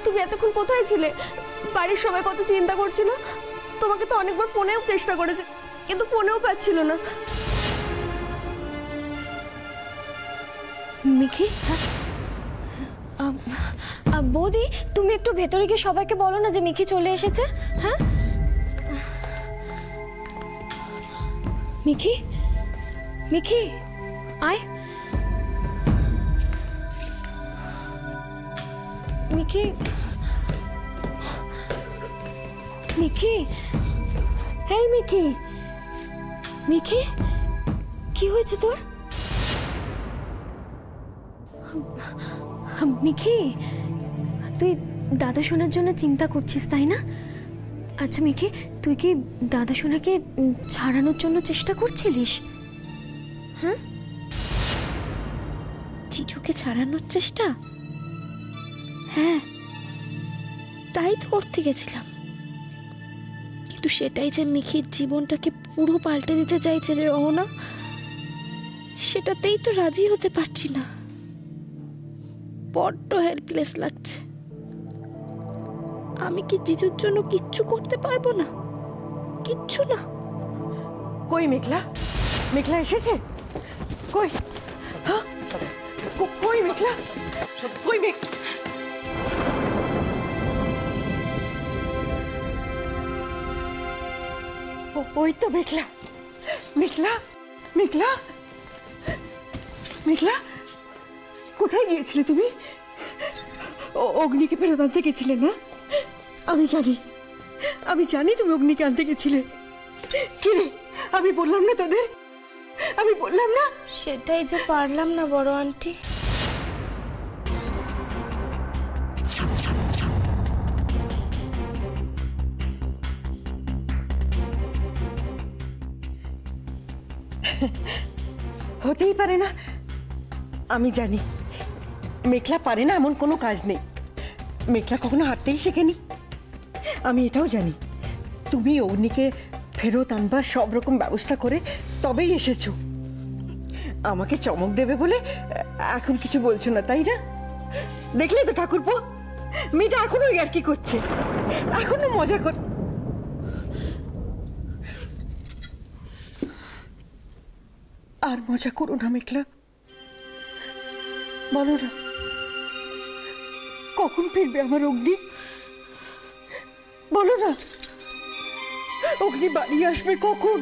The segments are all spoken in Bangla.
তুমি এতক্ষণ কোথায় ছিলে? বাড়ির সবাই কত চিন্তা করছিল। তোমাকে তো অনেকবার ফোনেও চেষ্টা করেছে, কিন্তু ফোনেও পাচ্ছিল না। মিকি, বৌদি তুমি একটু ভেতরে গিয়ে সবাইকে বলো না যে মিকি চলে এসেছে। হ্যাঁ মিকি, মিকি আয়। মিকি, মিকি, এই মিকি, মিকি কি হয়েছে তোর? মিকি, তুই দাদা শোনার জন্য চিন্তা করছিস তাই না? আচ্ছা মিকি, তুই কি দাদা শোনাকে ছাড়ানোর জন্য চেষ্টা করছিলিস? হ্যাঁ, জিজুকে ছাড়ানোর চেষ্টা? হ্যাঁ, তাই তো করতে গেছিলাম, কিন্তু সেটাই যে মিকির জীবনটাকে পুরো পাল্টে দিতে চাইছে রে রহনা, সেটাতেই তো রাজি হতে পারছি না। বড্ড হেল্পলেস লাগছে। আমি কি জিজুর জন্য কিচ্ছু করতে পারবো না? কিচ্ছু না। কই মেঘলা? মেঘলা এসেছে? কই? হ্যাঁ, কই মেঘলা? কই মেঘ? ওই তো মেঘলা। মেঘলা, মেঘলা, মেঘলা, কোথায় গিয়েছিলে তুমি? অগ্নিকে ফেরত আনতে গেছিলে না? আমি জানি, আমি জানি তুমি অগ্নিকে আনতে গেছিলে। কি রে, আমি বললাম না তোদের? আমি বললাম না? সেটাই যে পারলাম না বড় আন্টি। হতেই পারে না। আমি জানি মেঘলা পারে না এমন কোনো কাজ নেই। মেঘলা কখনো হাঁটতেই শেখেনি। আমি এটাও জানি তুমি অগ্নিকে ফেরত আনবার সব রকম ব্যবস্থা করে তবেই এসেছো। আমাকে চমক দেবে বলে এখন কিছু বলছো না, তাই না? দেখলে তো ঠাকুরপো, মেয়েটা এখনো আর কি করছে, এখনো মজা কর। আর মজা করো না মেঘলা, বলো না কখন ফিরবে আমার অগ্নি? বলো না অগ্নি বাড়ি আসবে কখন?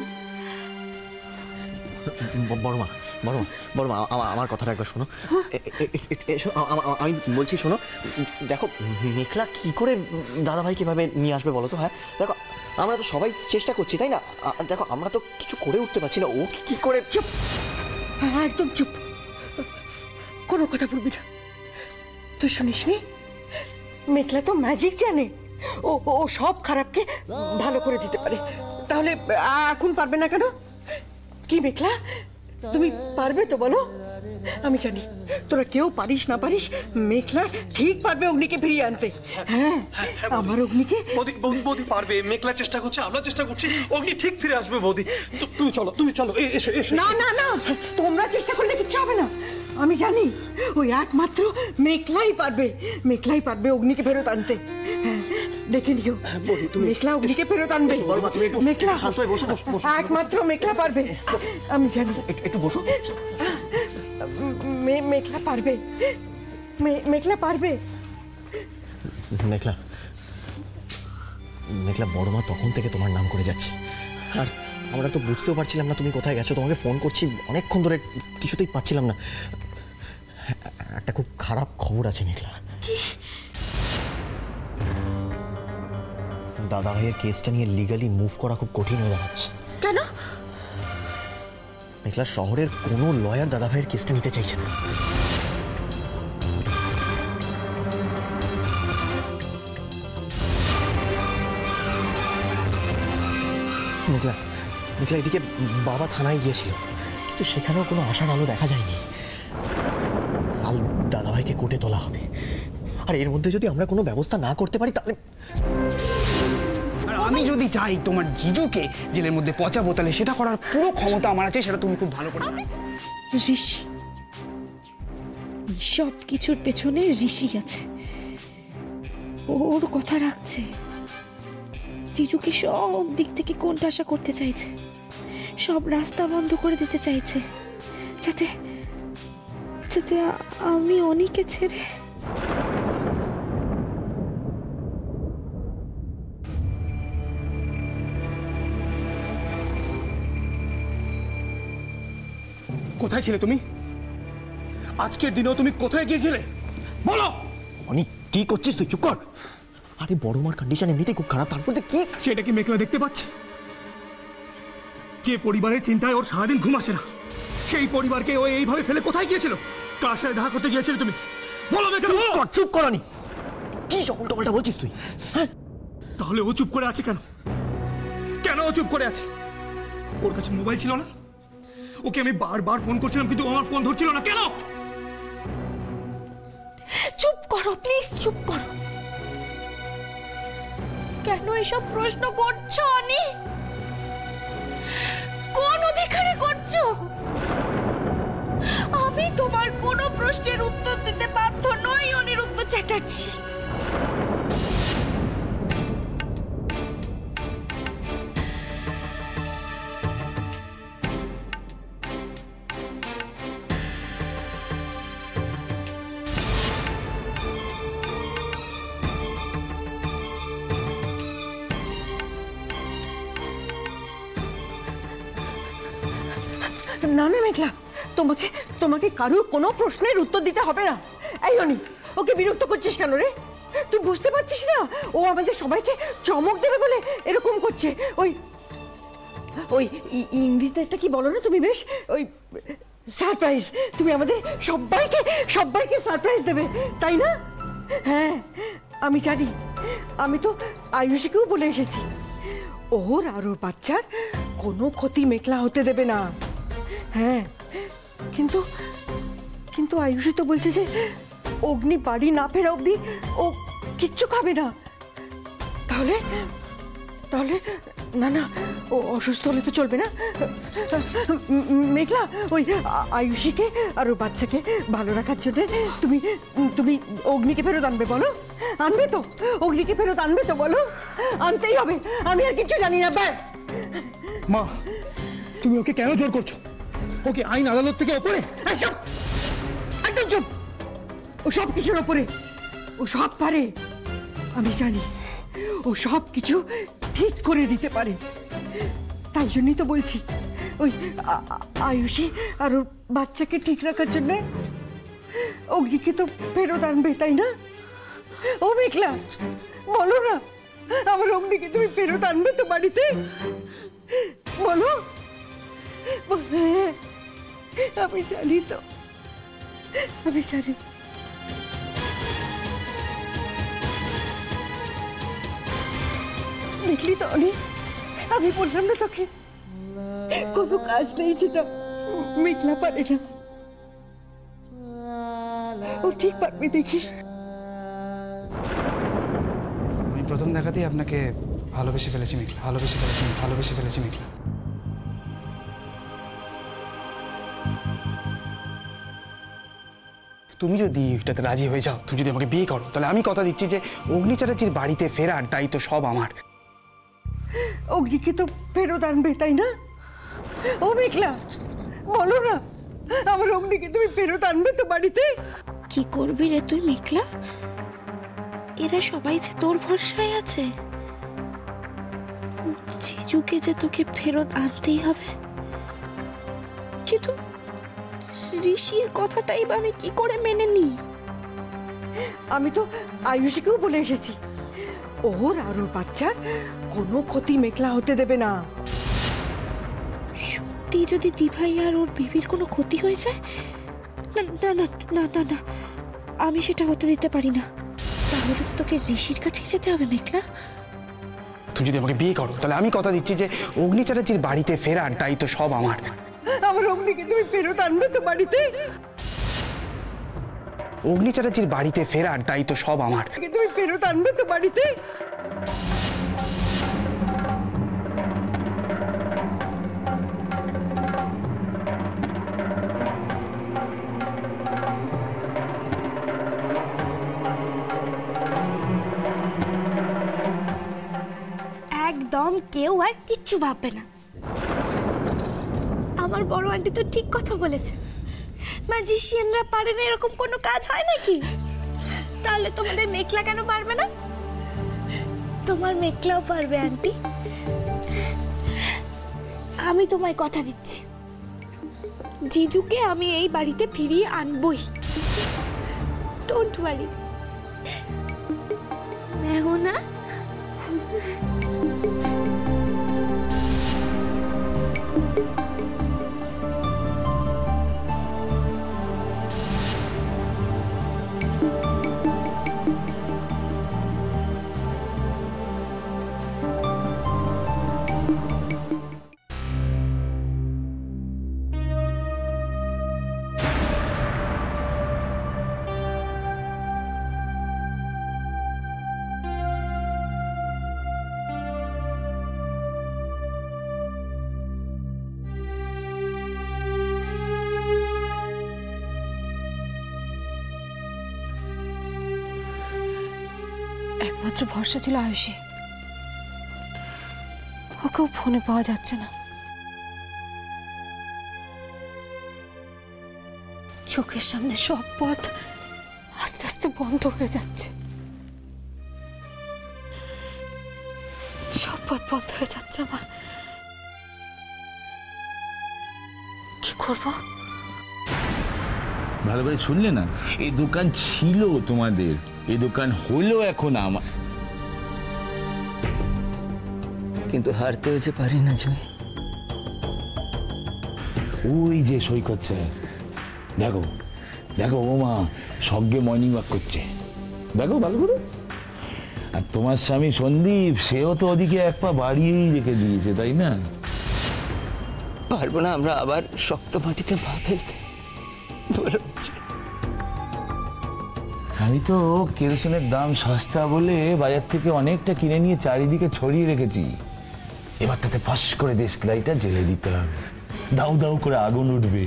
বড়মা, বড়মা, বড়মা, আমার কথাটা একবার শোনো। আমি বলছি শোনো, দেখো মেঘলা কি করে দাদাভাইকে এভাবে নিয়ে আসবে বলো তো? হ্যাঁ দেখো, আমরা তো সবাই চেষ্টা করছি তাই না? দেখো আমরা তো কিছু করে উঠতে পারছি না, ও কি করে? চুপ, একদম চুপ, কোনো কথা বলবি না। তুই শুনিসনি মেঘলা তো ম্যাজিক জানে, ও ও সব খারাপকে ভালো করে দিতে পারে। তাহলে এখন পারবে না কেন? কি মেঘলা, তুমি পারবে তো বলো? আমি জানি তোরা কেউ পারিস না পারিস, মেঘলা ঠিক পারবে অগ্নিকে ফিরিয়ে আনতে। হ্যাঁ, আমার অগ্নিকে। বৌদি পারবে, মেঘলা চেষ্টা করছে, আমরা চেষ্টা করছি, অগ্নি ঠিক ফিরে আসবে। বৌদি তুমি চলো, তুমি চলো, এসো এসো। না না না, তোমরা চেষ্টা করলে কিচ্ছু হবে না। আমি জানি ওই একমাত্র মেঘলাই পারবে, মেঘলাই পারবে অগ্নিকে ফেরত আনতে। হ্যাঁ, দেখে নিও মেঘলা অগ্নিকে ফেরত আনবে। মেঘলা শান্ত হয়ে বসো, একমাত্র মেঘলা পারবে, আমি জানি। একটু বসো। মেঘলা পারবে, মেঘলা পারবে। মেঘলা, মেঘলা বড়মা তখন থেকে তোমার নাম করে যাচ্ছে, আর আমরা তো বুঝতেও পারছিলাম না তুমি কোথায় গেছো। তোমাকে ফোন করছি অনেকক্ষণ ধরে, কিছুতেই পাচ্ছিলাম না। একটা খুব খারাপ খবর আছে মেঘলা। দাদা ভাইয়ের কেসটা নিয়ে লিগালি মুভ করা খুব কঠিন হয়ে দাঁড়াচ্ছে। কেন? মেঘলা, শহরের কোনো লয়ার দাদা ভাইয়ের কেসটা নিতে চাইছে না। মেঘলা, মেঘলা এদিকে বাবা থানায় গিয়েছিল, কিন্তু সেখানেও কোনো আশার আলো দেখা যায়নি। কাল দাদাভাইকে কোর্টে তোলা হবে, আর এর মধ্যে যদি আমরা কোনো ব্যবস্থা না করতে পারি তাহলে। আমি যদি চাই তোমার জিজুকে জেলের মধ্যে পচাবো, তাহলে সেটা করার পুরো ক্ষমতা আমার আছে, সেটা তুমি খুব ভালো করে জানো। ঋষি, সব কিছুর পেছনে ঋষি আছে। ওর কথা রাখছে, জিজুকে সব দিক থেকে কোণঠাসা করতে চাইছে, সব রাস্তা বন্ধ করে দিতে চাইছে, যাতে যাতে আমি অনিকে ছেড়ে। কোথায় ছিলে তুমি? আজকের দিনেও তুমি কোথায় গিয়েছিলে বলো? অনি কি করছিস তুই? চুপ কর। আরে বড় মার কন্ডিশন এমনিতেই খুব খারাপ, তারপর কি? সেটা কি মেঘলা দেখতে পাচ্ছে? যে পরিবারের চিন্তায় ওর সারাদিন ঘুম আসে না, সেই পরিবারকে ও এইভাবে ফেলে কোথায় গিয়েছিল? কার সাথে দেখা করতে গিয়েছিলে তুমি? বলো মেঘলা, বলো। চুপ কর অনি। কি সকল টকলটা বলছিস তুই? হ্যাঁ, তাহলে ও চুপ করে আছে কেন? কেন ও চুপ করে আছে? ওর কাছে মোবাইল ছিল না? ওকে আমি বারবার ফোন করছিলাম কিন্তু ও আমার ফোন ধরছিল না কেন? চুপ করো প্লিজ, চুপ করো। কেন এসব প্রশ্ন করছো অনি? কোন অধিকারে করছো? আমি তোমার কোনো প্রশ্নের উত্তর দিতে বাধ্য নই অনিরুদ্ধ চ্যাটার্জি। না না মেঘলা, তোমাকে তোমাকে কারোর কোনো প্রশ্নের উত্তর দিতে হবে না। এই অনি, ওকে বিরক্ত করছিস কেন রে? তুই বুঝতে পারছিস না ও আমাদের সবাইকে চমক দেবে বলে এরকম করছে? ওই ওই ইংরেজিতে একটা কি বলো না তুমি বেশ, ওই সারপ্রাইজ। তুমি আমাদের সবাইকে সবাইকে সারপ্রাইজ দেবে, তাই না? হ্যাঁ আমি জানি, আমি তো আয়ুষীকেও বলে এসেছি ওর আর ওর বাচ্চার কোনো ক্ষতি মেঘলা হতে দেবে না। হ্যাঁ কিন্তু কিন্তু আয়ুষী তো বলছে যে অগ্নি বাড়ি না ফেরা অবধি ও কিচ্ছু খাবে না। তাহলে তাহলে না না, ও অসুস্থ হলে তো চলবে না। মেঘলা, ওই আয়ুষীকে আর ওর বাচ্চাকে ভালো রাখার জন্য তুমি তুমি অগ্নিকে ফেরত আনবে বলো? আনবে তো? অগ্নিকে ফেরত আনবে তো বলো? আনতেই হবে, আমি আর কিছু জানি না। ব্যাস। মা, তুমি ওকে কেন জোর করছো? ওকে আইন আদালত থেকে ওপরে। একদম একদম চুপ। ও সব কিছুর ওপরে, ও সব পারে। আমি জানি ও সব কিছু ঠিক করে দিতে পারে, তাই জন্যই তো বলছি ওই আয়ুষী আর ওর বাচ্চাকে ঠিক রাখার জন্য অগ্নিকে তো ফেরত আনবে, তাই না? ও মেঘলা, বলো না আমার অগ্নিকে তুমি ফেরত আনবে তো বাড়িতে? বলো। হ্যাঁ, আমি জানি তো, আমি জানি। দেখলি তো অনি, আমি বললাম না তোকে কোনো কাজ নেই যেটা মেঘলা পারে না। ও ঠিক পারবে, দেখিস। আমি প্রথম দেখাতেই আপনাকে ভালোবেসে ফেলেছি মেঘলা, ভালোবেসে ফেলেছি, ভালোবেসে ফেলেছি মেঘলা। তুমি যদি এটাতে রাজি হয়ে যাও, তুমি যদি আমাকে বিয়ে করো, তাহলে আমি কথা দিচ্ছি যে অগ্নি চ্যাটার্জির বাড়িতে ফেরার দায়িত্ব সব আমার। অগ্নিকে তো ফেরত আনবে, তাই না? ও মেঘলা, বলো না আমার অগ্নিকে তুমি ফেরত আনবে তো বাড়িতে? কি করবি রে তুই মেঘলা? এরা সবাই যে তোর ভরসায় আছে, জিজুকে যে তোকে ফেরত আনতেই হবে। কিন্তু ঋষির কথাটাই বা আমি কি করে মেনে নিই? আমি তো আয়ুষীকেও বলে এসেছি ওর আর ওর বাচ্চার কোনো ক্ষতি মেঘলা হতে দেবে না। সত্যি যদি দিভাই আর ওর বিবির কোনো ক্ষতি হয়ে যায়, না না না না না না, আমি সেটা হতে দিতে পারি না। তাহলে তো তোকে ঋষির কাছেই যেতে হবে মেঘলা। তুমি যদি আমাকে বিয়ে করো, তাহলে আমি কথা দিচ্ছি যে অগ্নি চ্যাটার্জির বাড়িতে ফেরার দায়িত্ব সব আমার। আমার অগ্নিকে তুমি ফেরত আনবে তো বাড়িতে? অগ্নি চ্যাটার্জির বাড়িতে ফেরার দায়িত্ব সব আমার। তুমি ফেরত আনবে তো বাড়িতে? একদম কেউ আর কিচ্ছু ভাববে না। আমার বড় আন্টি তো ঠিক কথা বলেছে, ম্যাজিশিয়ানরা পারে না এরকম কোনো কাজ হয় নাকি? তাহলে তোমাদের মেঘলা কেন পারবে না? তোমার মেঘলাও পারবে আন্টি, আমি তোমায় কথা দিচ্ছি। জিজুকে আমি এই বাড়িতে ফিরিয়ে আনবই, ডোন্ট ওয়ারি। मैं हूं ना। একমাত্র ভরসা ছিল আয়ুষী, ওকেও ফোনে পাওয়া যাচ্ছে না। চোখের সামনে সব পথ আস্তে আস্তে বন্ধ হয়ে যাচ্ছে, সব পথ বন্ধ হয়ে যাচ্ছে। আমার কি করব? ভালো করে শুনলে না, এই দোকান ছিল তোমাদের, এই দোকান হলো এখন আমার। কিন্তু হারতেও যে পারি না জয়। ওই যে সৈকত স্যার, দেখো দেখো ও মা সঙ্গে মর্নিং ওয়াক করছে, দেখো ভালো করে। আর তোমার স্বামী সন্দীপ, সেও তো ওদিকে এক পা বাড়িয়েই রেখে দিয়েছে, তাই না? পারবো না আমরা আবার শক্ত মাটিতে পা ফেলতে। আমি তো কেরোসিনের দাম সস্তা বলে বাজার থেকে অনেকটা কিনে নিয়ে চারিদিকে ছড়িয়ে রেখেছি। এবার তাতে ফাঁস করে দেশলাইটা জেলে দিতে হবে, দাউ দাউ করে আগুন উঠবে।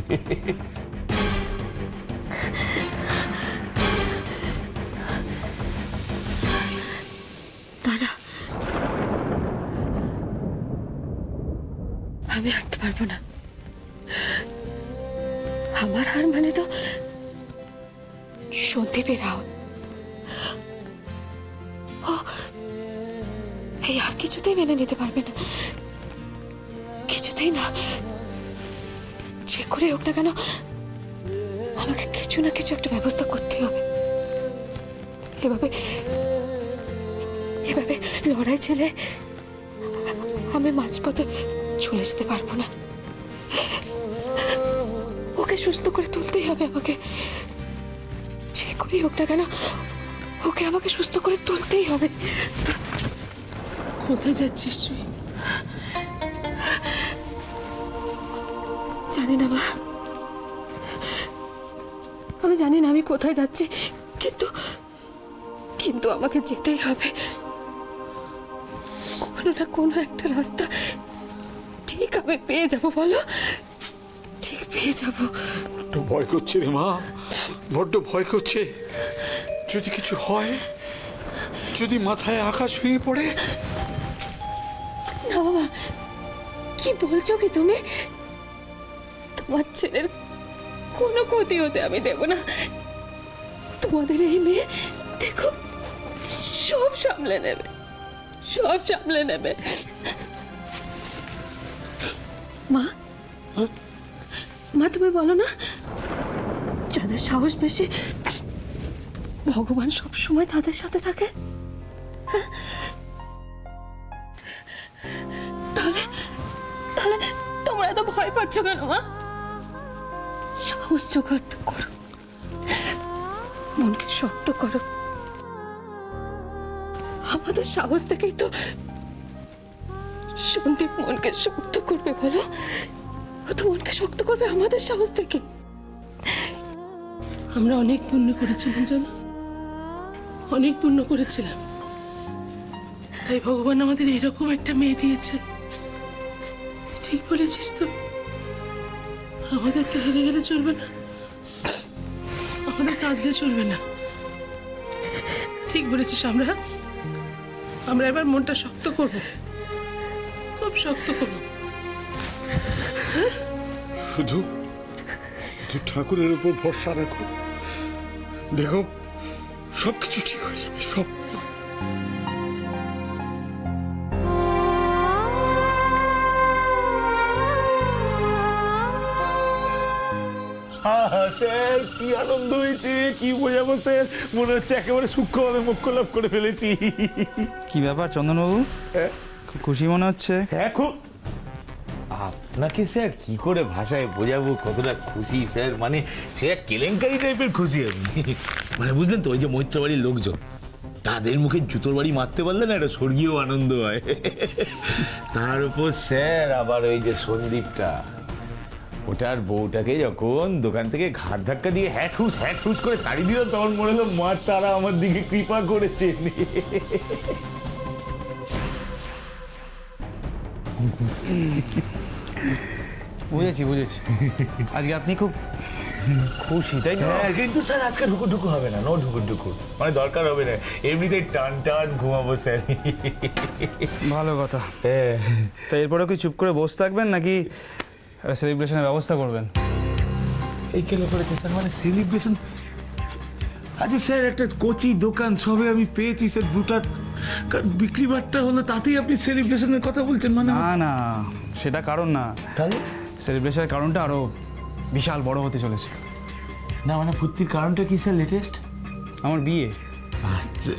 দাঁড়া, আমি হাঁটতে পারবো না। আমার হার মানে তো সন্দীপের হার। ও এই আর কিছুতেই মেনে নিতে পারবে না, কিছুতেই না। যে করে হোক না কেন আমাকে কিছু না কিছু একটা ব্যবস্থা করতে হবে। এভাবে এভাবে লড়াই ছেড়ে আমি মাঝপথে চলে যেতে পারবো না। ওকে সুস্থ করে তুলতেই হবে আমাকে, যে করেই হোক না কেন ওকে আমাকে সুস্থ করে তুলতেই হবে। কোথায় যাচ্ছিস তুই? জানি না মা, আমি জানি না আমি কোথায় যাচ্ছি, কিন্তু কিন্তু আমাকে যেতেই হবে। কোনো না কোনো একটা রাস্তা ঠিক আমি পেয়ে যাব, বলো? ঠিক পেয়ে যাব। বড্ড ভয় করছে রে মা, বড্ড ভয় করছে। যদি কিছু হয়, যদি মাথায় আকাশ ভেঙে পড়ে। না বাবা, কি বলছো কি তুমি? তোমার ছেলের কোনো ক্ষতি হতে আমি দেব না। তোমাদের এই মেয়ে দেখো সব সামলে নেবে, সব সামলে নেবে। মা, মা তুমি বলো না, যাদের সাহস বেশি ভগবান সব সময় তাদের সাথে থাকে। তাহলে তাহলে তোমরা এত ভয় পাচ্ছ কেন মা? সাহস জোগাড় করো, মনকে শক্ত করো। আমাদের সাহস থেকেই তো সন্দীপ মনকে শক্ত করবে, বলো? ও তো মনকে শক্ত করবে আমাদের সাহস থেকে। আমরা অনেক পুণ্য করেছিলাম জানো, অনেক পুণ্য করেছিলাম, তাই ভগবান আমাদের এরকম একটা মেয়ে দিয়েছে। ঠিক বলেছিস তো, আমাদের তো হেরে গেলে চলবে না, আমাদের কাঁদলে চলবে না। ঠিক বলেছিস, আমরা এবার মনটা শক্ত করব, খুব শক্ত হলো। শুধু ঠাকুরের উপর ভরসা রাখো, দেখো সবকিছু ঠিক হয়ে যাবে। সব স্যার কি আনন্দ হয়েছে, কি বোঝাবো স্যার, মনে হচ্ছে একেবারে সূক্ষ্মভাবে মোক্ষ লাভ করে ফেলেছি। কি ব্যাপার চন্দনবাবু, খুব খুশি মনে হচ্ছে? হ্যাঁ খুব। আপনাকে স্যার কি করে ভাষায় বোঝাবো কতটা খুশি স্যার, মানে সে এক কেলেঙ্কারি টাইপের খুশি আমি। মানে বুঝলেন তো, ওই যে মৈত্রবাড়ির লোকজন, তাদের মুখে জুতোর বাড়ি মারতে পারলে না একটা স্বর্গীয় আনন্দ হয়। তার উপর স্যার আবার ওই যে সন্দীপটা, ওটার বউটাকে যখন দোকান থেকে ঘাট ধাক্কা দিয়ে হ্যাট হুস করে তাড়ি দিল, তখন মনে হলো মার তারা আমার দিকে কৃপা করেছে। বুঝেছি আজকে আপনি খুব খুশি, তাই না? হ্যাঁ, কিন্তু স্যার আজকে ঢুকু হবে না, নো ঢুকু, মানে দরকার হবে না, এমনিতেই টান ঘুমাবো স্যার। ভালো কথা। হ্যাঁ, তা এরপরে কি চুপ করে বসে থাকবেন নাকি সেলিব্রেশনের ব্যবস্থা করবেন? এই কেন করেছে স্যার, মানে সেলিব্রেশন? আচ্ছা স্যার, একটা কচি দোকান সবে আমি পেয়েছি স্যার, দুটা বিক্রি বাট্টা হলো, তাতেই আপনি সেলিব্রেশনের কথা বলছেন? মানে না, সেটা কারণ না। তাহলে সেলিব্রেশনের কারণটা আরো বিশাল বড় হতে চলেছে। না মানে ফুর্তির কারণটা কি স্যার? লেটেস্ট আমার বিয়ে। আচ্ছা,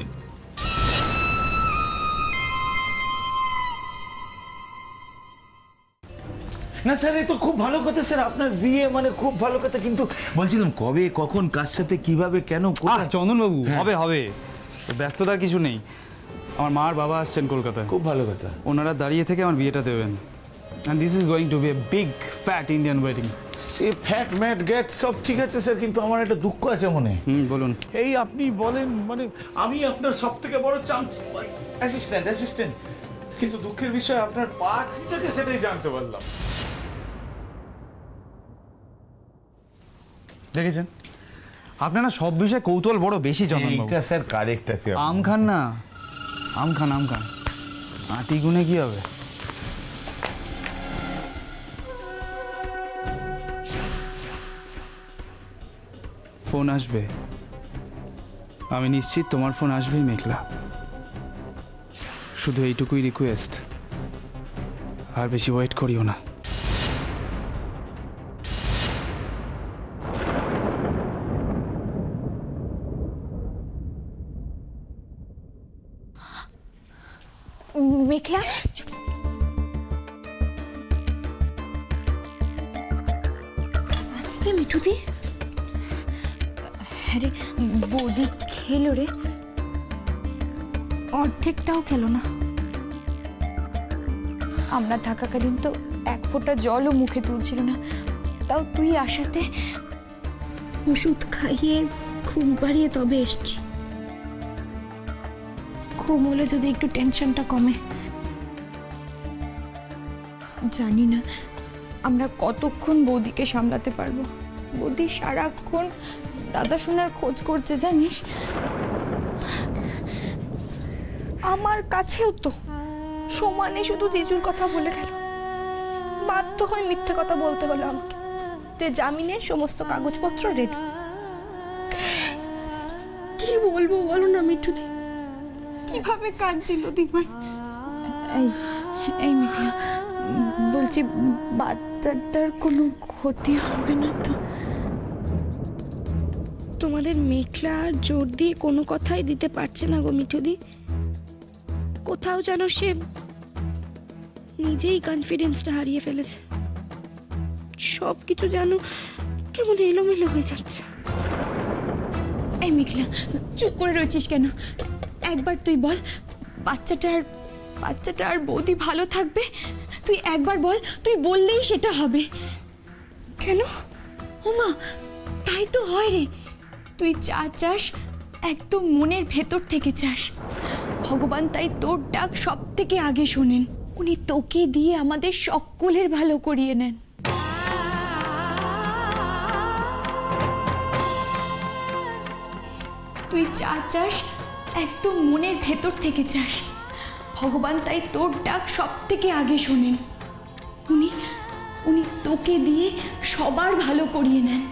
না স্যার এ তো খুব ভালো কথা স্যার, আপনার বিয়ে মানে খুব ভালো কথা, কিন্তু বলছিলাম কবে, কখন, কার সাথে, কিভাবে, কেন, কোথায়? চন্দনবাবু, হবে ব্যস্ততার কিছু নেই। আমার মা আর বাবা আসছেন কলকাতায়। খুব ভালো কথা। ওনারা দাঁড়িয়ে থেকে আমার বিয়েটা দেবেন। And this is going to be a big fat Indian wedding. Say fat mat গ্যাট সব ঠিক আছে স্যার, কিন্তু আমার একটা দুঃখ আছে মনে। বলুন। এই আপনি বলেন, মানে আমি আপনার সব থেকে বড় অ্যাসিস্ট্যান্ট, কিন্তু দুঃখের বিষয় আপনার পাঠ থেকে সেটাই জানতে পারলাম। দেখেছেন, আপনারা সব বিষয়ে কৌতূহল বড় বেশি জন্মাবো। এইটা স্যার কারেক্ট আছে। আম খান না, আম খান। আটি গুনে কি হবে? ফোন আসবে, আমি নিশ্চিত তোমার ফোন আসবেই মেঘলা। শুধু এইটুকুই রিকোয়েস্ট, আর বেশি ওয়েট করিও না। মেঘলা, আস্তে মিঠুদি। আরে বৌদি খেলো রে? অর্ধেকটাও খেলো না। আমরা থাকাকালীন তো এক ফোঁটা জলও মুখে তুলছিল না, তাও তুই আসাতে ওষুধ খাইয়ে ঘুম পাড়িয়ে তবে এসছি। ঘুম হলে যদি একটু টেনশনটা কমে। জানি না আমরা কতক্ষণ বৌদিকে সামলাতে পারবো। বৌদি সারাক্ষণ দাদা শোনার খোঁজ করছে জানিস। আমার কাছেও তো সমানে শুধু জিজুর কথা বলে গেল। বাধ্য হয়ে মিথ্যে কথা বলতে হলো আমাকে। তে জামিনের সমস্ত কাগজপত্র রেডি। কি বলবো বলো না মিঠুদি, কিভাবে কাঁদছিল দিমাই। এই মেঘলা, বলছি বাচ্চাটার কোনো ক্ষতি হবে না তো? তোমাদের মেঘলা জোর দিয়ে কোনো কথাই দিতে পারছে না গো মিঠুদি। কোথাও যেন সে নিজেই কনফিডেন্সটা হারিয়ে ফেলেছে। সব কিছু যেন কেমন এলোমেলো হয়ে যাচ্ছে। এই মেঘলা, চুপ করে রয়েছিস কেন? একবার তুই বল, বাচ্চাটা আর বৌদি ভালো থাকবে। তুই একবার বল, তুই বললেই সেটা হবে। কেন? ওমা, তাই তো হয় রে। তুই যা চাস একদম মনের ভেতর থেকে চাস। ভগবান তাই তোর ডাক সব থেকে আগে শোনেন। উনি তোকে দিয়ে আমাদের সকলের ভালো করিয়ে নেন। তুই যা চাস একদম মনের ভেতর থেকে চাস। ভগবান তাই তোর ডাক সব থেকে আগে শোনেন। উনি উনি তোকে দিয়ে সবার ভালো করিয়ে নেন।